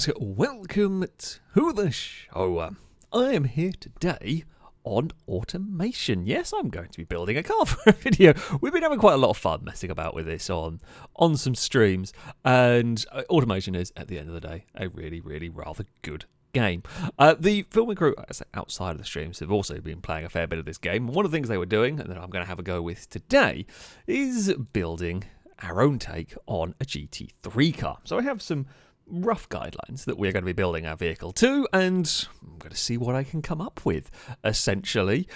and welcome to the show. I am here today on automation. Yes, I'm going to be building a car for a video. We've been having quite a lot of fun messing about with this on some streams, and automation is, at the end of the day, a really rather good game. The filming crew outside of the streams have also been playing a fair bit of this game. One of the things they were doing, and that I'm going to have a go with today, is building our own take on a GT3 car. So I have some rough guidelines that we're going to be building our vehicle to, and I'm going to see what I can come up with, essentially.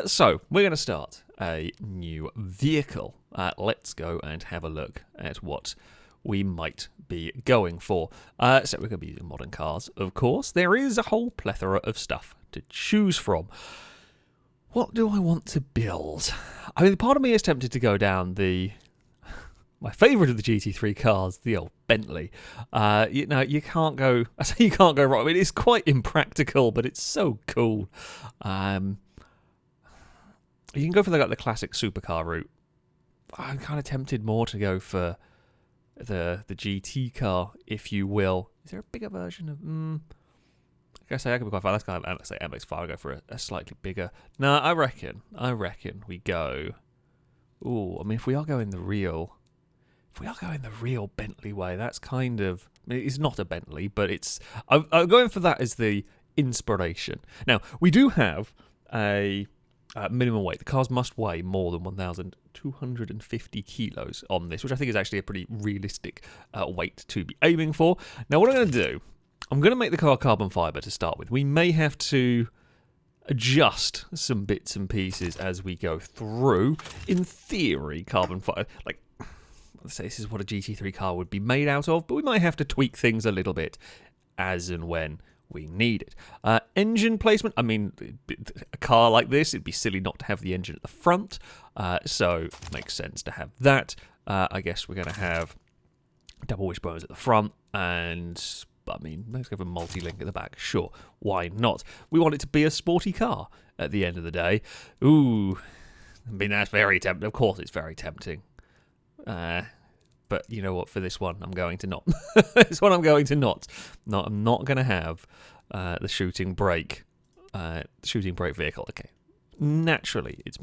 So we're going to start a new vehicle. Let's go and have a look at what we might be going for. So we're going to be using modern cars, of course. There is a whole plethora of stuff to choose from. What do I want to build? I mean, part of me is tempted to go down my favourite of the GT3 cars, the old Bentley. You can't go. I say you can't go wrong. I mean, it's quite impractical, but it's so cool. You can go for the classic supercar route. I'm kind of tempted more to go for the GT car, if you will. Is there a bigger version of? I guess I could be quite fun. Let's kind of say MX-5. I'll go for a slightly bigger. No, I reckon we go. Ooh, I mean, if we are going the real Bentley way, that's kind of. I mean, it's not a Bentley, but it's. I'm going for that as the inspiration. Now, we do have a minimum weight. The cars must weigh more than 1,250 kilos on this, which I think is actually a pretty realistic weight to be aiming for. Now, what I'm going to do, I'm going to make the car carbon fibre to start with. We may have to adjust some bits and pieces as we go through. In theory, carbon fibre, let's say this is what a GT3 car would be made out of, but we might have to tweak things a little bit as and when we need it. Engine placement, I mean, a car like this, it'd be silly not to have the engine at the front, so it makes sense to have that. I guess we're going to have double wishbones at the front, and, I mean, let's go for multi-link at the back. Sure, why not? We want it to be a sporty car at the end of the day. Ooh, I mean, that's very tempting. Of course it's very tempting. But you know what? For this one, I'm going to not. This one, I'm going to not. No, I'm not going to have the shooting brake vehicle. Okay, naturally, it's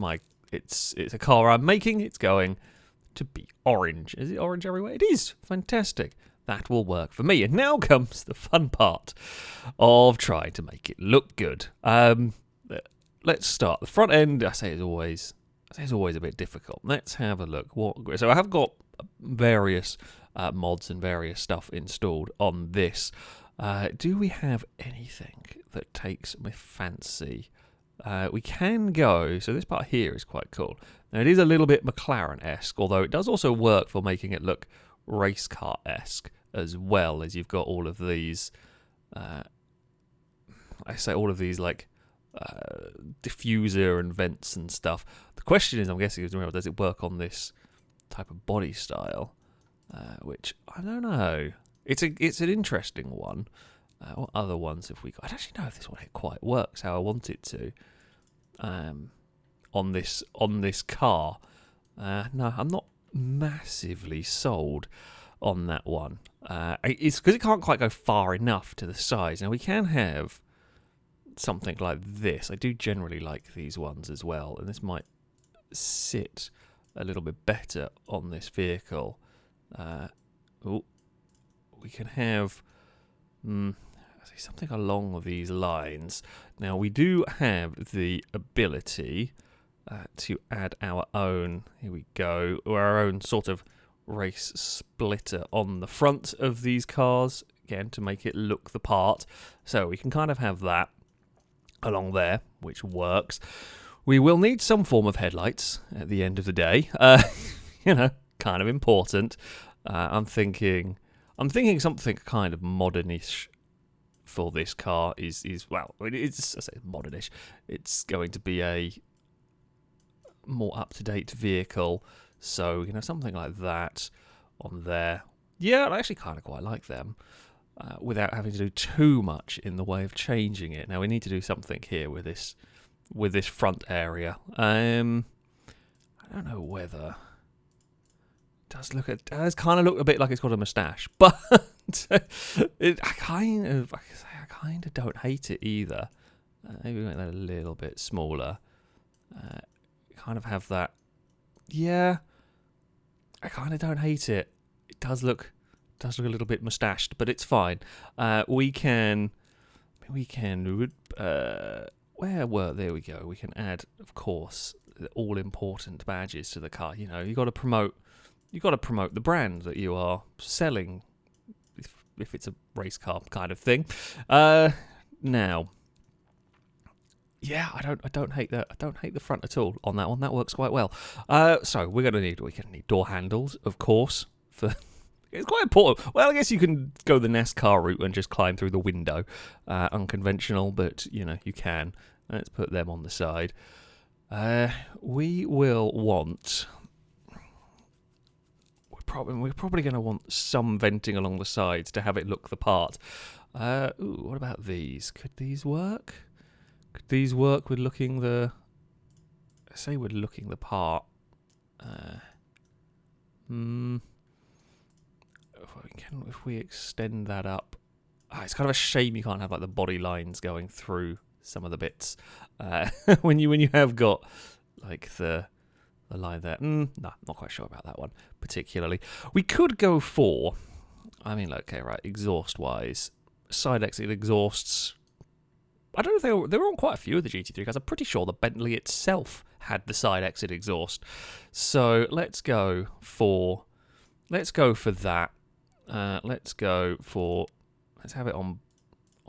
a car I'm making. It's going to be orange. Is it orange everywhere? It is. Fantastic. That will work for me. And now comes the fun part of trying to make it look good. Let's start. The front end, I say, is always a bit difficult. Let's have a look. So I have got various mods and various stuff installed on this. Do we have anything that takes my fancy? We can go. So this part here is quite cool. Now it is a little bit McLaren-esque, although it does also work for making it look race car-esque as well, as you've got all of these. Diffuser and vents and stuff. The question is, I'm guessing, does it work on this type of body style? Which I don't know. It's an interesting one. What other ones have we got? I don't actually know if this one quite works how I want it to. On this car, no, I'm not massively sold on that one. It's because it can't quite go far enough to the sides. Now we can have something like this. I do generally like these ones as well, and this might sit a little bit better on this vehicle. We can have something along these lines. Now we do have the ability to add our own, here we go, or our own sort of race splitter on the front of these cars, again, to make it look the part. So we can kind of have that along there, which works. We will need some form of headlights at the end of the day. Kind of important. I'm thinking something kind of modernish for this car is well, it's, I say modernish. It's going to be a more up-to-date vehicle, so something like that on there. Yeah, I actually kind of quite like them. Without having to do too much in the way of changing it. Now we need to do something here with this front area. I don't know whether it does kind of look a bit like it's got a moustache, but I kind of don't hate it either. Maybe make that a little bit smaller. Kind of have that. Yeah, I kind of don't hate it. It does look a little bit moustached, but it's fine. We can. Where were? There we go. We can add, of course, the all-important badges to the car. You know, you got to promote the brand that you are selling. If it's a race car kind of thing. Now, yeah, I don't hate that. I don't hate the front at all on that one. That works quite well. So we're gonna need door handles, of course. It's quite important. Well, I guess you can go the NASCAR route and just climb through the window. Unconventional, but you know you can. Let's put them on the side. We will want. We're probably going to want some venting along the sides to have it look the part. What about these? Could these work? Could these work with looking the... I say we're looking the part. If we extend that up... it's kind of a shame you can't have like the body lines going through some of the bits. When you have got like the line there. No, not quite sure about that one particularly. We could go for, okay, right, exhaust-wise. Side exit exhausts. I don't know if they were on quite a few of the GT3 cars. I'm pretty sure the Bentley itself had the side exit exhaust. So let's go for that. Let's have it on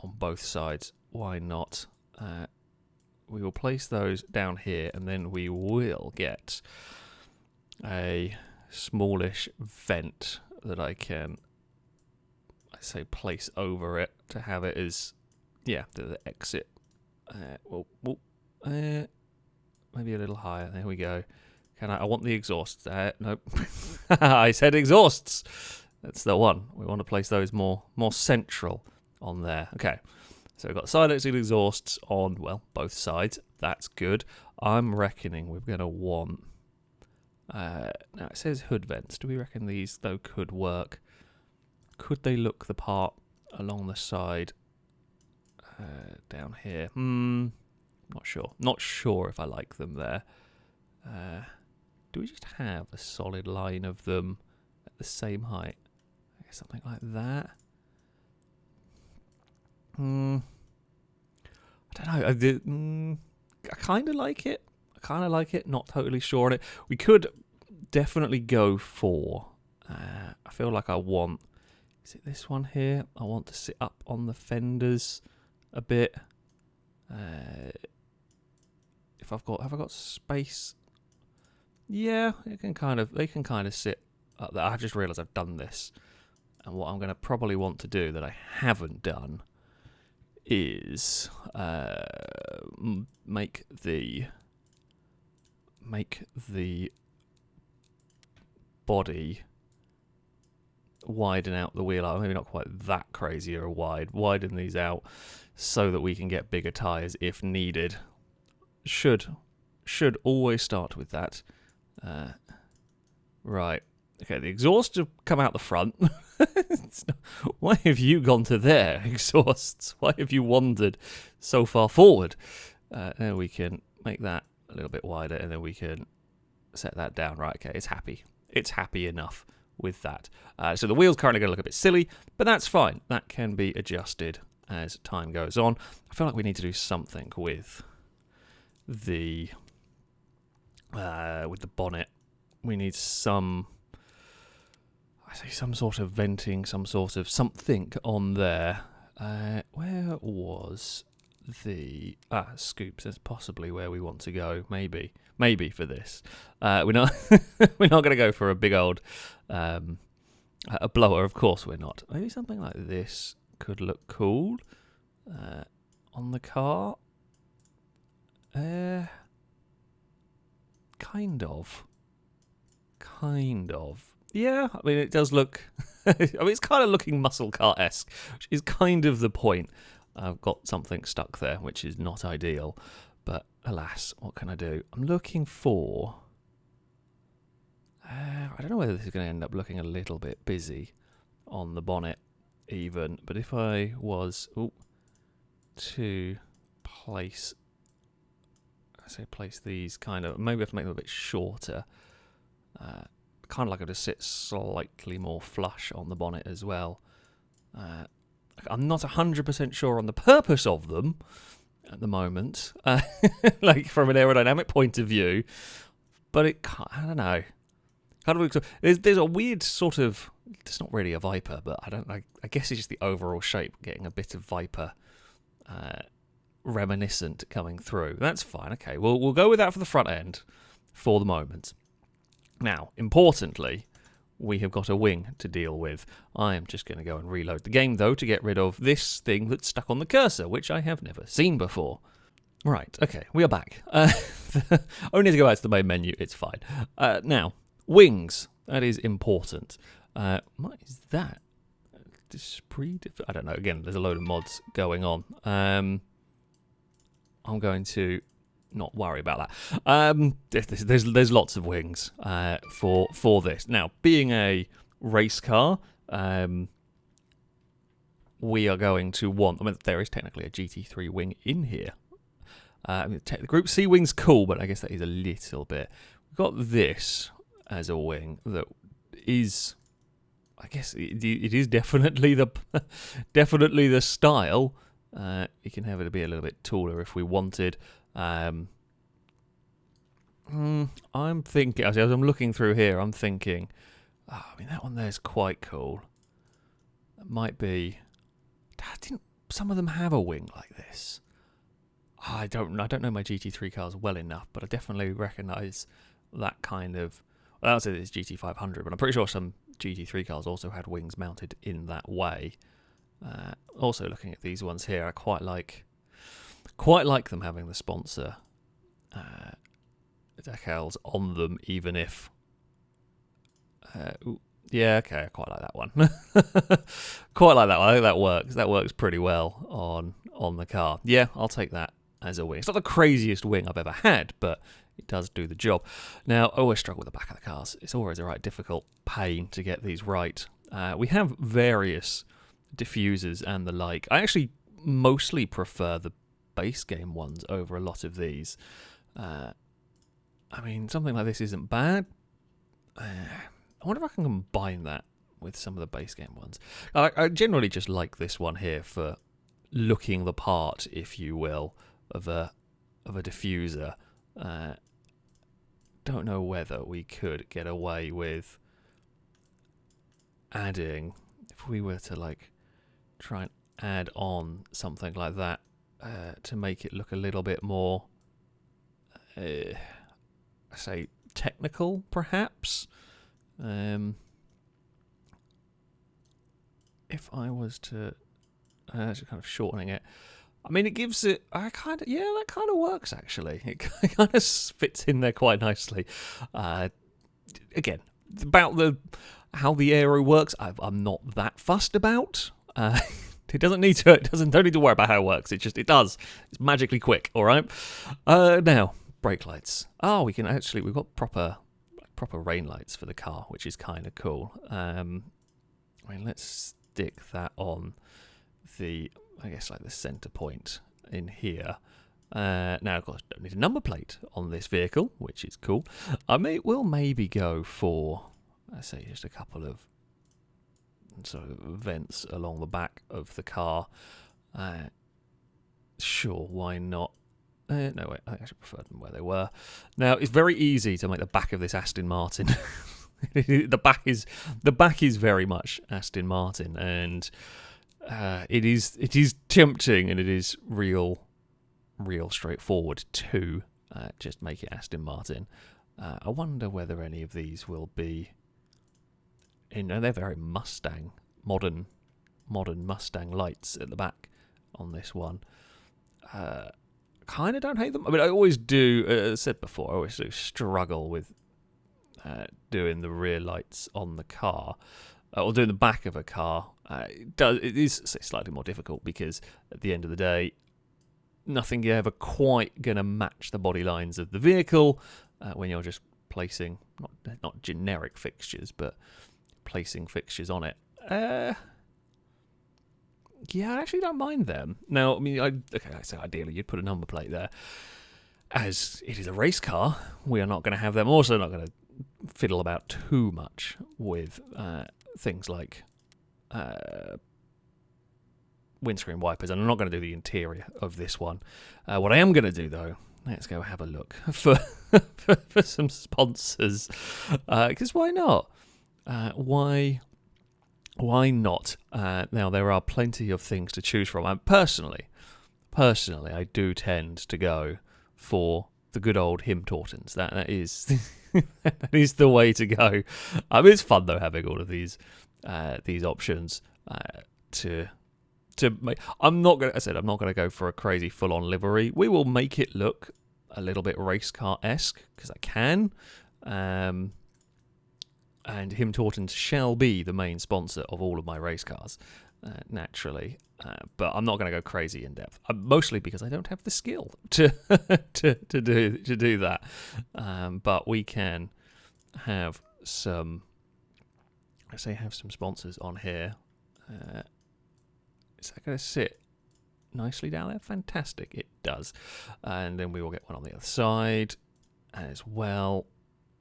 both sides. Why not? We will place those down here, and then we will get a smallish vent that I can, place over it to have it as, the exit. Maybe a little higher. There we go. I want the exhausts. Nope. I said exhausts. That's the one. We want to place those more central on there. Okay. So we've got side exit exhausts on, both sides. That's good. I'm reckoning we're going to want... now, it says hood vents. Do we reckon these, though, could work? Could they look the part along the side down here? Not sure. Not sure if I like them there. Do we just have a solid line of them at the same height? I guess something like that. I don't know. I kind of like it. Not totally sure on it. We could definitely go for... I feel like I want... Is it this one here? I want to sit up on the fenders a bit. Have I got space? Yeah, they can kind of sit up there. I've just realised I've done this. And what I'm going to probably want to do that I haven't done is make the body widen out the wheel. Maybe not quite that crazy or wide. Widen these out so that we can get bigger tyres if needed. Should always start with that. Right. Okay, the exhausts have come out the front. Why have you gone to there, exhausts? Why have you wandered so far forward? Then we can make that a little bit wider, and then we can set that down. Right, okay, it's happy. It's happy enough with that. So the wheel's currently going to look a bit silly, but that's fine. That can be adjusted as time goes on. I feel like we need to do something with the bonnet. We need some sort of venting, some sort of something on there. Where was the scoops? That's possibly where we want to go. Maybe for this. We're not going to go for a big old a blower. Of course we're not. Maybe something like this could look cool on the car. Kind of. Yeah, it does look... it's kind of looking muscle car-esque, which is kind of the point. I've got something stuck there, which is not ideal. But, alas, what can I do? I'm looking for... I don't know whether this is going to end up looking a little bit busy on the bonnet. even, but if I was to place, place these kind of, maybe I have to make them a bit shorter, kind of like I just sit slightly more flush on the bonnet as well. I'm not 100% sure on the purpose of them at the moment, like from an aerodynamic point of view, but I don't know. Kind of, there's a weird sort of, it's not really a Viper, but I guess it's just the overall shape, getting a bit of Viper reminiscent coming through. That's fine. Okay, we'll go with that for the front end for the moment. Now, importantly, we have got a wing to deal with. I am just going to go and reload the game, though, to get rid of this thing that's stuck on the cursor, which I have never seen before. Right, okay, we are back. Only to go out to the main menu, it's fine. Now, wings, that is important. What is that? I don't know, again, there's a load of mods going on. I'm going to not worry about that. There's lots of wings for this. Now, being a race car, we are going to want, I mean, there is technically a GT3 wing in here. I mean, the Group C wing's cool, but I guess that is a little bit. We've got this as a wing that is, I guess it is definitely the style. You can have it be a little bit taller if we wanted. I'm thinking, as I'm looking through here, I'm thinking, I mean, that one there's quite cool. It might be, didn't some of them have a wing like this? I don't know my GT3 cars well enough, but I definitely recognise that kind of, well, I'll say it's GT500, but I'm pretty sure some GT3 cars also had wings mounted in that way. Also looking at these ones here, I quite like them having the sponsor decals on them, even if yeah, okay, I quite like that one. Quite like that one. I think that works pretty well on the car. Yeah, I'll take that as a wing. It's not the craziest wing I've ever had, but it does do the job. Now, I always struggle with the back of the cars. It's always a right difficult pain to get these right. We have various diffusers and the like. I actually mostly prefer the base game ones over a lot of these. I mean, something like this isn't bad. I wonder if I can combine that with some of the base game ones. I generally just like this one here for looking the part, if you will, of a diffuser. Don't know whether we could get away with adding, if we were to like try and add on something like that to make it look a little bit more, say, technical, perhaps. If I was to just kind of shortening it, I mean, it gives it, that kind of works actually. It kind of fits in there quite nicely. Again, about how the aero works, I'm not that fussed about. It doesn't need to. Don't need to worry about how it works. It does. It's magically quick. All right. Now brake lights. Oh, we've got proper rain lights for the car, which is kind of cool. I mean, let's stick that on the, I guess, like the center point in here. Now, of course, don't need a number plate on this vehicle, which is cool. We'll maybe go for, let's say, just a couple of sort of vents along the back of the car. Sure, why not? No, wait, I think I should prefer them where they were. Now, it's very easy to make the back of this Aston Martin. The back is very much Aston Martin, and it is tempting, and it is real straightforward to just make it Aston Martin. I wonder whether any of these will be, they're very Mustang, modern Mustang lights at the back on this one. Kind of don't hate them. I mean, I always do, as I said before, I always do struggle with doing the rear lights on the car, or doing the back of a car. It is slightly more difficult because at the end of the day, nothing you're ever quite going to match the body lines of the vehicle when you're just placing, not generic fixtures, but placing fixtures on it. Yeah, I actually don't mind them. Now, I mean, okay, I say ideally you'd put a number plate there. As it is a race car, we are not going to have them. I'm also not going to fiddle about too much with things like windscreen wipers, and I'm not going to do the interior of this one. What I am going to do, though, let's go have a look for for some sponsors, because why not? Why not? Now, there are plenty of things to choose from. Personally, I do tend to go for the good old Him Tortons. That is that is the way to go. It's fun though having all of these options to make. I'm not gonna go for a crazy full on livery. We will make it look a little bit race car-esque because I can. And Him Tortons shall be the main sponsor of all of my race cars, naturally. But I'm not going to go crazy in depth, mostly because I don't have the skill to do that. But we can have some. Let's say have some sponsors on here. Is that going to sit nicely down there? Fantastic, it does. And then we will get one on the other side as well.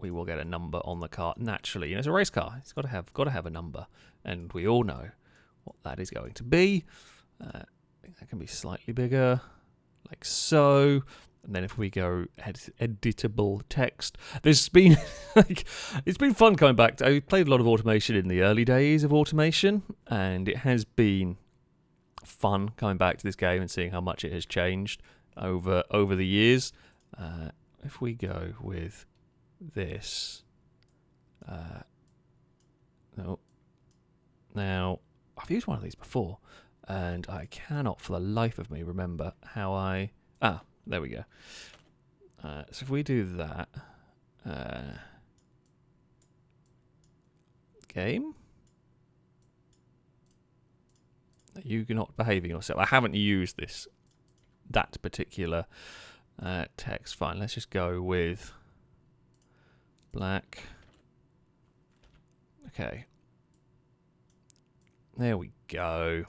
We will get a number on the car naturally. It's a race car. It's got to have a number, and we all know what that is going to be. I think that can be slightly bigger, like so. And then if we go editable text, there's been it's been fun coming back. I played a lot of automation in the early days of automation, and it has been fun coming back to this game and seeing how much it has changed over the years. If we go with this, no. Now I've used one of these before, and I cannot for the life of me remember how I. There we go. So if we do that, game, you're not behaving yourself. I haven't used that particular text. Fine, let's just go with black. Okay. There we go.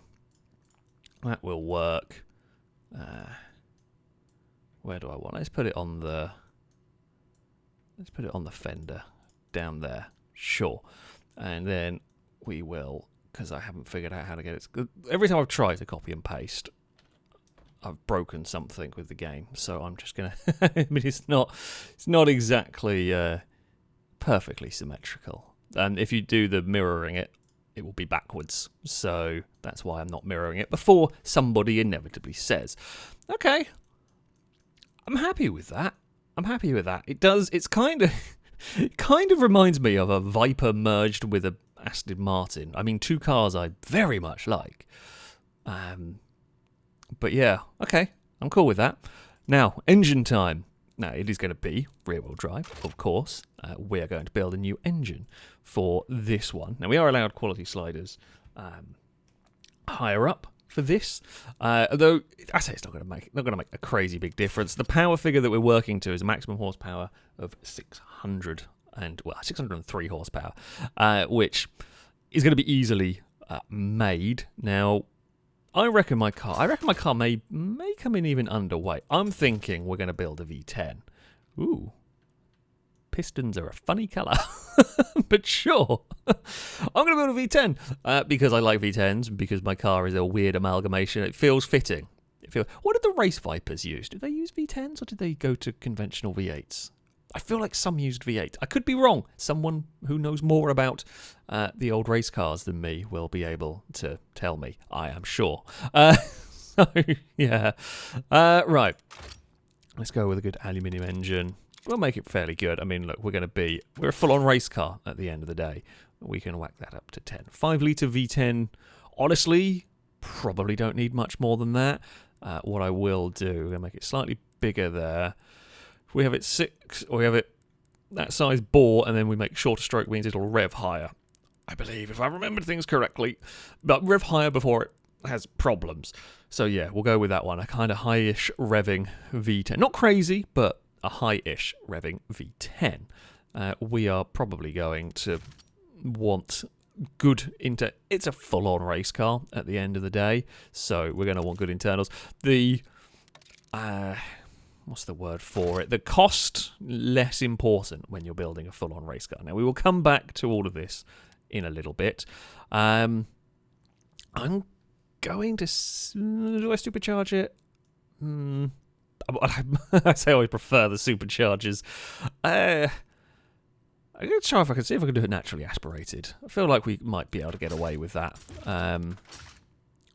That will work. Where do I want? Let's put it on the fender down there. Sure. And then we will, because I haven't figured out how to get it. Every time I've tried to copy and paste, I've broken something with the game. So I'm just gonna. I mean, it's not exactly perfectly symmetrical. And if you do the mirroring it will be backwards. So that's why I'm not mirroring it before somebody inevitably says, "Okay, I'm happy with that. It does. It kind of reminds me of a Viper merged with a Aston Martin. I mean, two cars I very much like. But yeah, okay, I'm cool with that. Now, engine time. Now, it is going to be rear-wheel drive, of course. We are going to build a new engine for this one. Now, we are allowed quality sliders higher up for this, although I say it's not going to make a crazy big difference. The power figure that we're working to is a maximum horsepower of 603 horsepower, which is going to be easily made. Now, I reckon my car may come in even underweight. I'm thinking we're going to build a V10. Ooh. Pistons are a funny colour, but sure. I'm going to build a V10 because I like V10s, because my car is a weird amalgamation. It feels fitting. What did the race Vipers use? Did they use V10s or did they go to conventional V8s? I feel like some used V8. I could be wrong. Someone who knows more about the old race cars than me will be able to tell me, I am sure. So, yeah. Right. Let's go with a good aluminium engine. We'll make it fairly good. I mean, look, we're a full-on race car at the end of the day. We can whack that up to 10. 5-litre V10, honestly, probably don't need much more than that. What I will do, we're going to make it slightly bigger there. If we have it 6, or we have it that size bore, and then we make shorter stroke means it'll rev higher. I believe, if I remembered things correctly. But rev higher before it has problems. So yeah, we'll go with that one. A kind of high-ish revving V10. Not crazy, but a high-ish revving V10. We are probably going to want good it's a full-on race car at the end of the day, so we're going to want good internals. The what's the word for it? The cost, less important when you're building a full-on race car. Now, we will come back to all of this in a little bit. I'm going to... Do I supercharge it? I say I always prefer the superchargers. I'm going to try if I can see if I can do it naturally aspirated. I feel like we might be able to get away with that.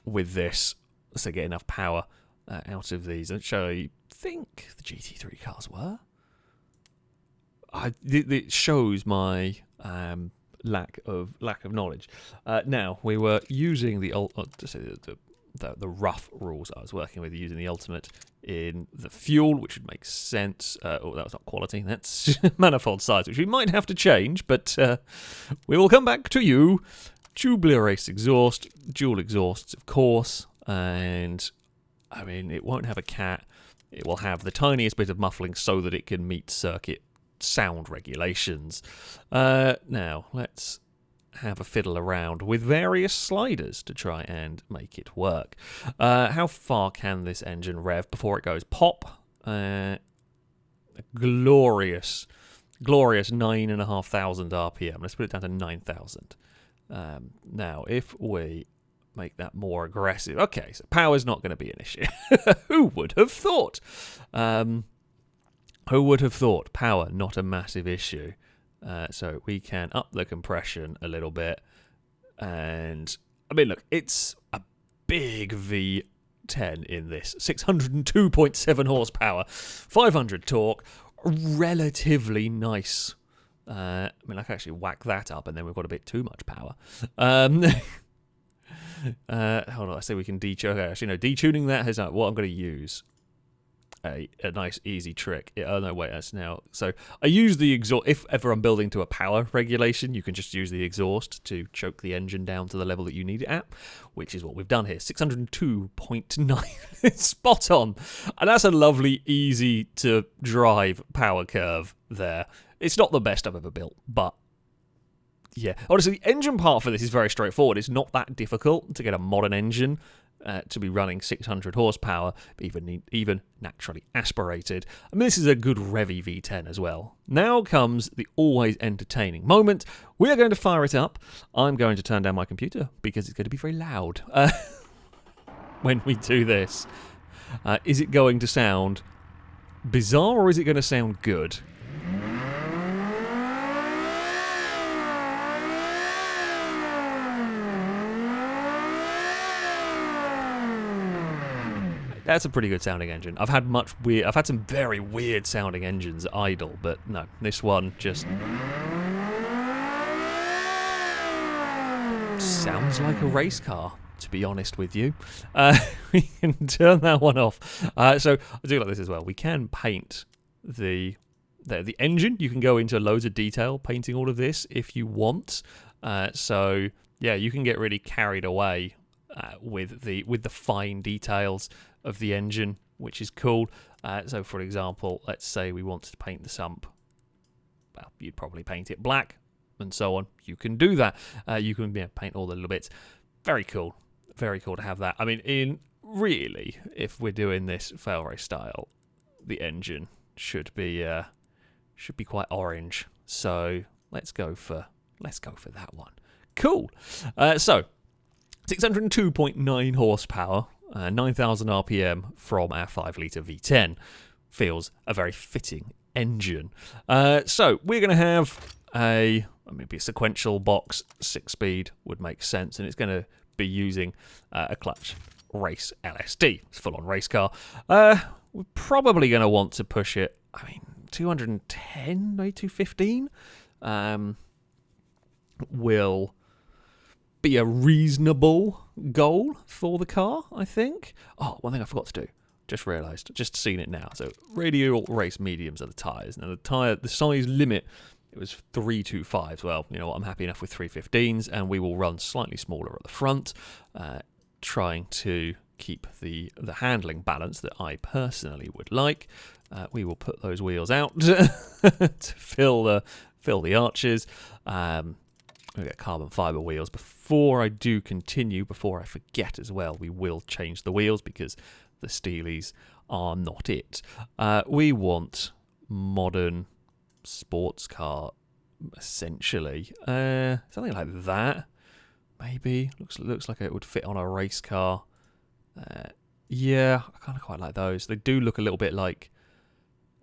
With this, so get enough power out of these. And show you think the GT3 cars were. It shows my lack of knowledge. Now we were using the rough rules I was working with, using the ultimate in the fuel, which would make sense. Oh, that was not quality. That's manifold size, which we might have to change, but we will come back to you. Tubular race exhaust, dual exhausts, of course, and I mean, it won't have a cat. It will have the tiniest bit of muffling so that it can meet circuit sound regulations. Now, let's have a fiddle around with various sliders to try and make it work. How far can this engine rev before it goes pop? A glorious 9,500 RPM. Let's put it down to 9,000. Now, if we make that more aggressive... Okay, so power's not going to be an issue. Who would have thought? Who would have thought? Power, not a massive issue. So we can up the compression a little bit. And, I mean, look, it's a big V10 in this. 602.7 horsepower, 500 torque, relatively nice. I mean, I can actually whack that up, and then we've got a bit too much power. Hold on, I say we can detune. Okay, actually, no, detuning that is what I'm going to use. A nice easy trick. Oh no, wait, that's now. So I use the exhaust. If ever I'm building to a power regulation, you can just use the exhaust to choke the engine down to the level that you need it at, which is what we've done here. 602.9, spot on, and that's a lovely, easy to drive power curve there. It's not the best I've ever built, but yeah. Honestly, the engine part for this is very straightforward. It's not that difficult to get a modern engine to be running 600 horsepower, even naturally aspirated. I mean, this is a good revvy V10 as well. Now comes the always entertaining moment. We are going to fire it up. I'm going to turn down my computer because it's going to be very loud when we do this. Is it going to sound bizarre or is it going to sound good? That's a pretty good sounding engine. I've had some very weird sounding engines idle, but no, this one just sounds like a race car, to be honest with you. We can turn that one off. So I do like this as well. We can paint the engine. You can go into loads of detail painting all of this if you want. So yeah, you can get really carried away with the fine details of the engine, which is cool. So for example, let's say we wanted to paint the sump. Well, you'd probably paint it black and so on. You can do that. You can paint all the little bits. Very cool. Very cool to have that. I mean, really, if we're doing this fail race style, the engine should be quite orange. So let's go for that one. Cool. So 602.9 horsepower, 9,000 RPM from our 5-litre V10. Feels a very fitting engine. So we're going to have maybe a sequential box, 6-speed would make sense, and it's going to be using a clutch race LSD. It's a full-on race car. We're probably going to want to push it, 210, maybe 215 will be a reasonable goal for the car, I think. Oh, one thing I forgot to do. Just realised. Just seen it now. So radial race mediums are the tyres. Now the size limit, it was 325s. Well, you know what? I'm happy enough with 315s, and we will run slightly smaller at the front, trying to keep the handling balance that I personally would like. We will put those wheels out to fill the arches. We get carbon fiber wheels. Before I do continue, before I forget as well, we will change the wheels because the Steelies are not it. We want modern sports car, essentially. Something like that, maybe. Looks like it would fit on a race car. Yeah, I kind of quite like those. They do look a little bit like,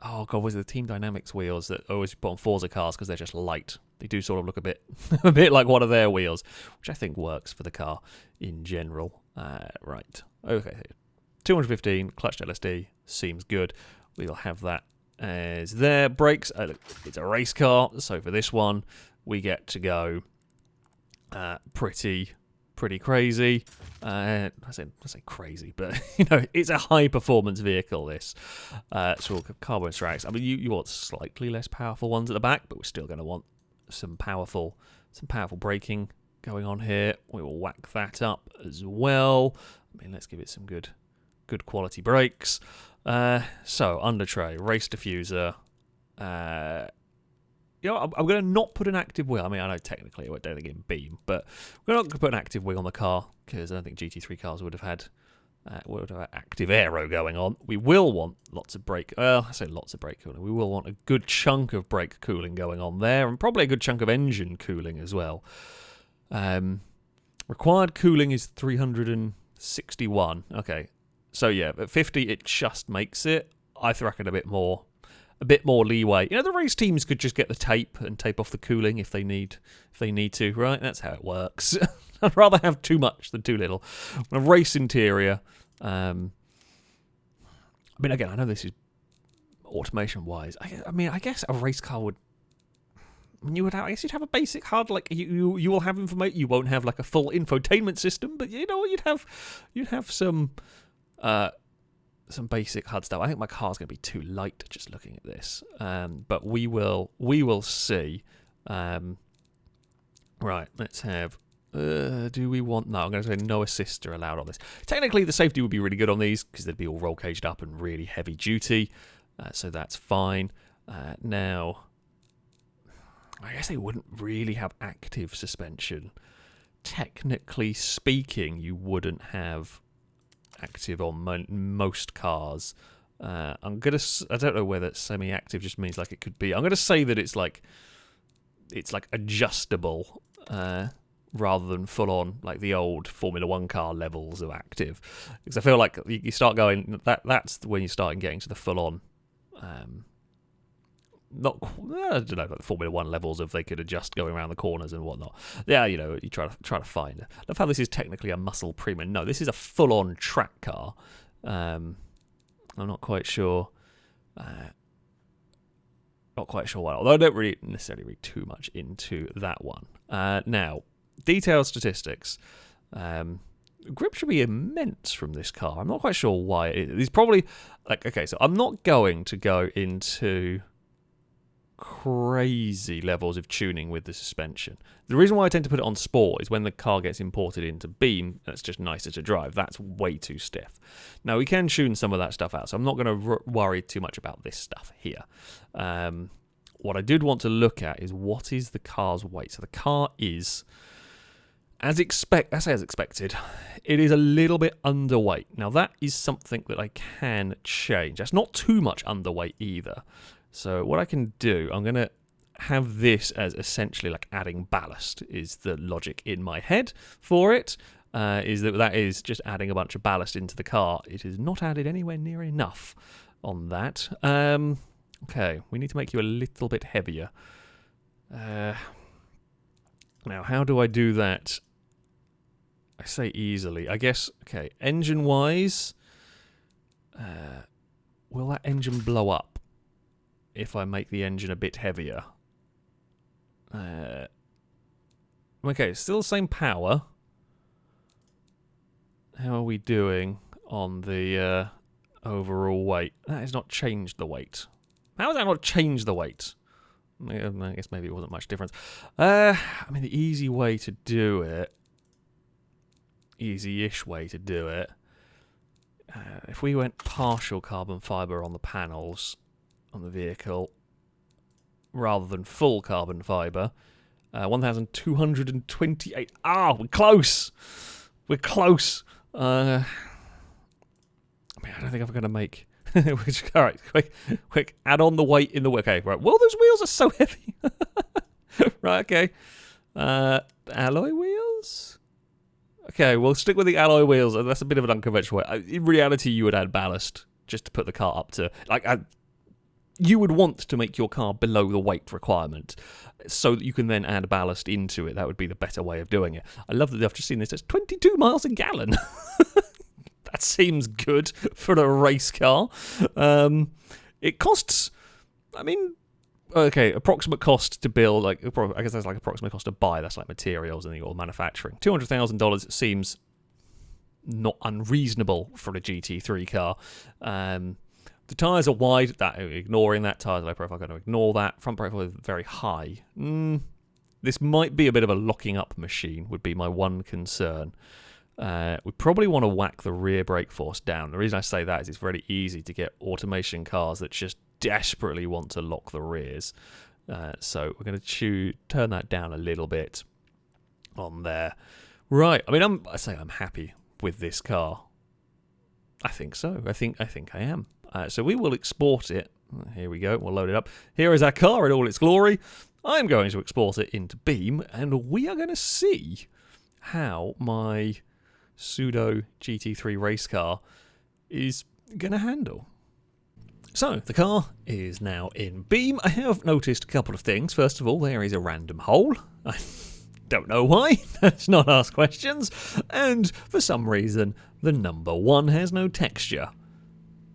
oh god, was it the Team Dynamics wheels that always put on Forza cars because they're just light? They do sort of look a bit, a bit like one of their wheels, which I think works for the car in general. Right, okay, 215 clutch LSD seems good. We'll have that as there. Brakes, look, it's a race car, so for this one we get to go pretty crazy. I say crazy, but you know, it's a high performance vehicle. This so carbon tracks. I mean, you want slightly less powerful ones at the back, but we're still going to want some powerful braking going on here. We will whack that up as well. I mean, let's give it some good quality brakes. So under tray, race diffuser. You know, I'm going to not put an active wheel. I mean, I know technically I don't think in Beam, but we're not going to put an active wheel on the car because I don't think GT3 cars would have had active aero going on. We will want lots of brake. I say lots of brake cooling. We will want a good chunk of brake cooling going on there, and probably a good chunk of engine cooling as well. Required cooling is 361. Okay, so yeah, at 50 it just makes it. I reckon a bit more leeway. You know, the race teams could just get the tape and tape off the cooling if they need to, right? That's how it works. I'd rather have too much than too little. A race interior. I mean, again, I know this is automation-wise. I mean, I guess a race car would. I guess you'd have a basic HUD. Like you will have information. You won't have like a full infotainment system, but you know what? You'd have some basic HUD stuff. I think my car's going to be too light just looking at this, but we will see. Right, let's have. Do we want? No, I'm going to say no assist are allowed on this. Technically, the safety would be really good on these because they'd be all roll caged up and really heavy duty, so that's fine. Now, I guess they wouldn't really have active suspension. Technically speaking, you wouldn't have active on most cars. I don't know whether semi-active just means like it could be. I'm gonna say that it's like adjustable rather than full on like the old Formula 1 car levels of active, because I feel like you start going that's when you start getting to the full on I don't know, like the Formula 1 levels of they could adjust going around the corners and whatnot. Yeah, you know, you try to find. I love how this is technically a muscle premium. No, this is a full-on track car. I'm not quite sure. Not quite sure why. Although I don't really necessarily read too much into that one. Now, detailed statistics. Grip should be immense from this car. I'm not quite sure why it is. It's probably like, okay, so I'm not going to go into crazy levels of tuning with the suspension. The reason why I tend to put it on sport is when the car gets imported into Beam, that's just nicer to drive. That's way too stiff. Now, we can tune some of that stuff out, so I'm not going to worry too much about this stuff here. What I did want to look at is what is the car's weight. So the car is, as expected, it is a little bit underweight. Now, that is something that I can change. That's not too much underweight either. So what I can do, I'm going to have this as essentially like adding ballast is the logic in my head for it. Is that is just adding a bunch of ballast into the car. It is not added anywhere near enough on that. Okay, we need to make you a little bit heavier. Now, how do I do that? I say easily. I guess, okay, engine-wise, will that engine blow up if I make the engine a bit heavier? Okay, still the same power. How are we doing on the overall weight? That has not changed the weight. How has that not changed the weight? I guess maybe it wasn't much difference. I mean, the easy way to do it, easy-ish way to do it, if we went partial carbon fibre on the panels on the vehicle rather than full carbon fibre, 1,228. Ah, we're close. We're close. I mean, I don't think I'm going to make... All right, quick, add on the weight in the... Okay, right. Well, those wheels are so heavy. Right, okay. Alloy wheels? Okay, we'll stick with the alloy wheels. That's a bit of an unconventional way. In reality, you would add ballast just to put the car up to... you would want to make your car below the weight requirement so that you can then add ballast into it. That would be the better way of doing it. I love that I've just seen this. It's 22 miles a gallon. That seems good for a race car. It costs, I mean, okay, approximate cost to build, like, I guess that's like approximate cost to buy. That's like materials and all manufacturing. $200,000 seems not unreasonable for a GT3 car. The tyres are wide. Ignoring that, tyres low profile, I'm going to ignore that. Front profile is very high. This might be a bit of a locking up machine, would be my one concern. We probably want to whack the rear brake force down. The reason I say that is it's very easy to get automation cars that just desperately want to lock the rears. So we're going to turn that down a little bit on there. Right. I mean, I'm happy with this car. I think so. I think I am. So we will export it. Here we go. We'll load it up. Here is our car in all its glory. I'm going to export it into Beam, and we are going to see how my pseudo GT3 race car is going to handle. So, the car is now in Beam. I have noticed a couple of things. First of all, there is a random hole. I don't know why. Let's not ask questions. And for some reason, the number 1 has no texture.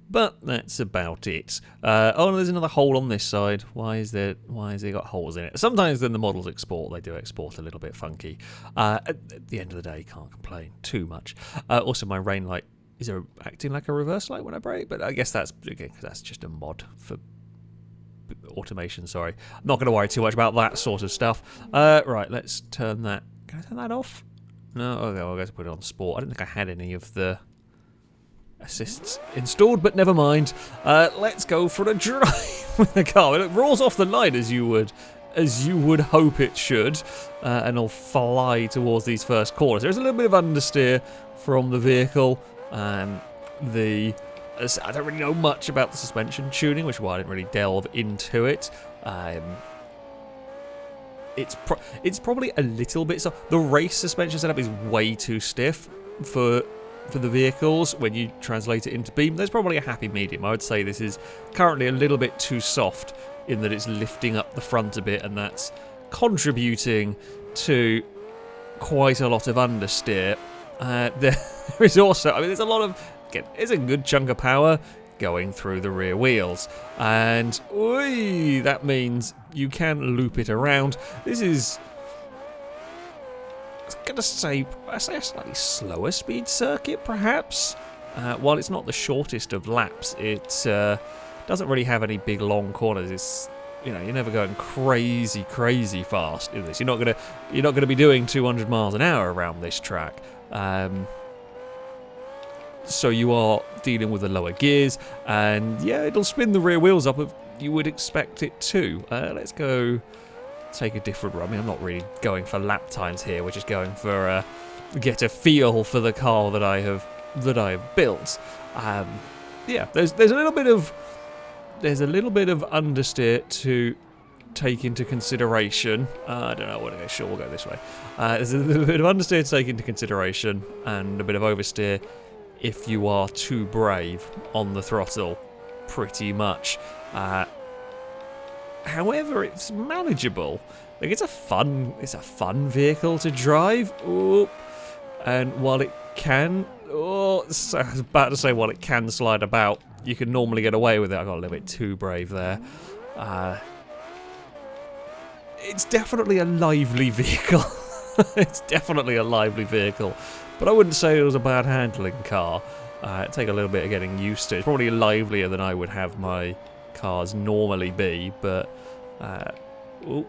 But that's about it. Oh, there's another hole on this side. Why is it got holes in it? Sometimes when the models export, they do export a little bit funky. At the end of the day, can't complain too much. Also, my rain light is acting like a reverse light when I brake, but I guess that's just a mod for automation. Sorry, I'm not going to worry too much about that sort of stuff. Right, let's turn that. Can I turn that off? No. Okay, well, I guess put it on sport. I don't think I had any of the assists installed, but never mind. Let's go for a drive with the car. It rolls off the line as you would hope it should, and it'll fly towards these first corners. There's a little bit of understeer from the vehicle. I don't really know much about the suspension tuning, which is why I didn't really delve into it. It's probably a little bit soft. The race suspension setup is way too stiff for the vehicles when you translate it into Beam. There's probably a happy medium. I would say this is currently a little bit too soft in that it's lifting up the front a bit, and that's contributing to quite a lot of understeer. There is also, I mean, there's a lot of, again, there's a good chunk of power going through the rear wheels, and that means you can loop it around. This is, I was going to say a slightly slower speed circuit, perhaps. While it's not the shortest of laps, it doesn't really have any big long corners. It's, you're never going crazy fast in this. You're not gonna be doing 200 miles an hour around this track. So you are dealing with the lower gears, and yeah, it'll spin the rear wheels up if you would expect it to. Let's go take a different run. I mean, I'm not really going for lap times here. We're just going for get a feel for the car that I have built. Yeah, there's a little bit of understeer to take into consideration. I don't know what it is. Sure, we'll go this way. There's a little bit of understeer to take into consideration, and a bit of oversteer if you are too brave on the throttle, pretty much. However, it's manageable. Like, it's a fun vehicle to drive. Ooh. And while it can, so I was about to say, while it can slide about, you can normally get away with it. I got a little bit too brave there. It's definitely a lively vehicle. It's definitely a lively vehicle. But I wouldn't say it was a bad handling car. It'd take a little bit of getting used to. It's probably livelier than I would have my cars normally be, but you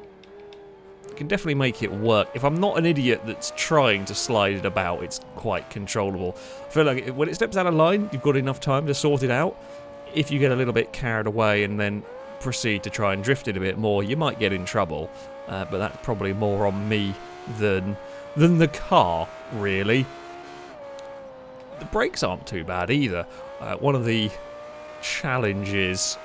can definitely make it work. If I'm not an idiot that's trying to slide it about, it's quite controllable. I feel like when it steps out of line, you've got enough time to sort it out. If you get a little bit carried away and then proceed to try and drift it a bit more, you might get in trouble. But that's probably more on me than the car, really. The brakes aren't too bad either. One of the challenges,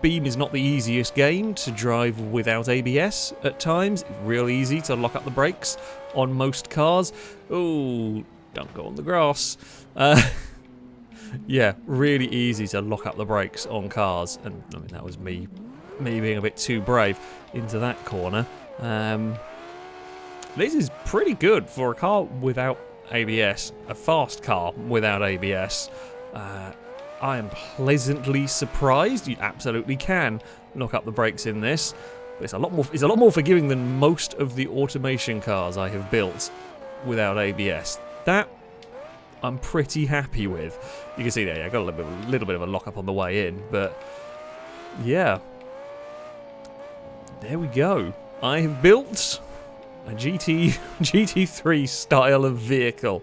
Beam is not the easiest game to drive without ABS at times. It's real easy to lock up the brakes on most cars. Oh, don't go on the grass. Yeah, really easy to lock up the brakes on cars, and I mean that was me being a bit too brave into that corner. This is pretty good for a car without ABS, a fast car without ABS. I am pleasantly surprised. You absolutely can lock up the brakes in this. But it's a lot more forgiving than most of the automation cars I have built without ABS. That I'm pretty happy with. You can see there, I got a little bit of a lock up on the way in, but yeah. There we go. I have built a GT3 style of vehicle.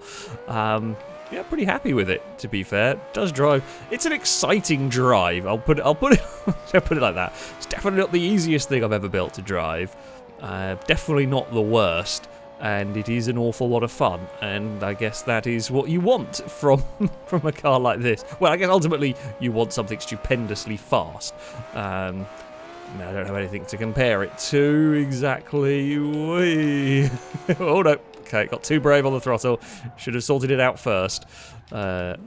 Yeah, pretty happy with it, to be fair. It does drive. It's an exciting drive. I'll put it I'll put it like that. It's definitely not the easiest thing I've ever built to drive. Definitely not the worst, and it is an awful lot of fun. And I guess that is what you want from a car like this. Well, I guess ultimately you want something stupendously fast. I don't have anything to compare it to exactly. Oh no. Okay, got too brave on the throttle. Should have sorted it out first. And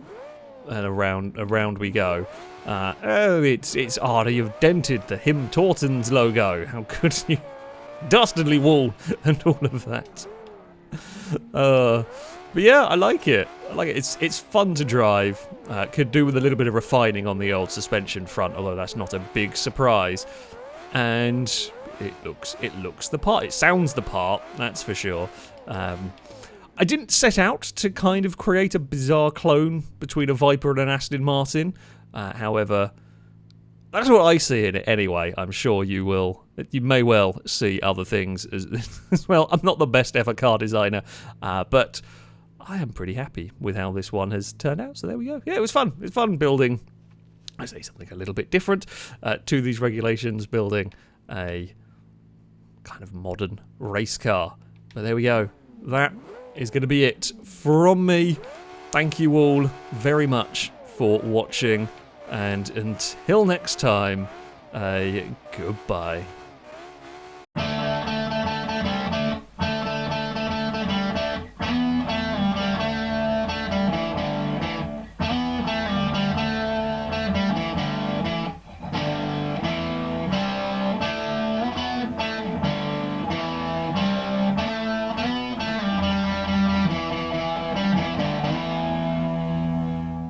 around we go. Oh, it's harder. You've dented the Him Tortons logo. How could you? Dastardly wall and all of that. But yeah, I like it. It's fun to drive. Could do with a little bit of refining on the old suspension front, although that's not a big surprise. And it looks the part. It sounds the part, that's for sure. I didn't set out to kind of create a bizarre clone between a Viper and an Aston Martin. However, that's what I see in it anyway. I'm sure you will. You may well see other things as well. I'm not the best ever car designer, but I am pretty happy with how this one has turned out. So there we go. Yeah, it was fun. It's fun building, I say, something a little bit different to these regulations, building a kind of modern race car. But there we go. That is going to be it from me. Thank you all very much for watching. And until next time, goodbye.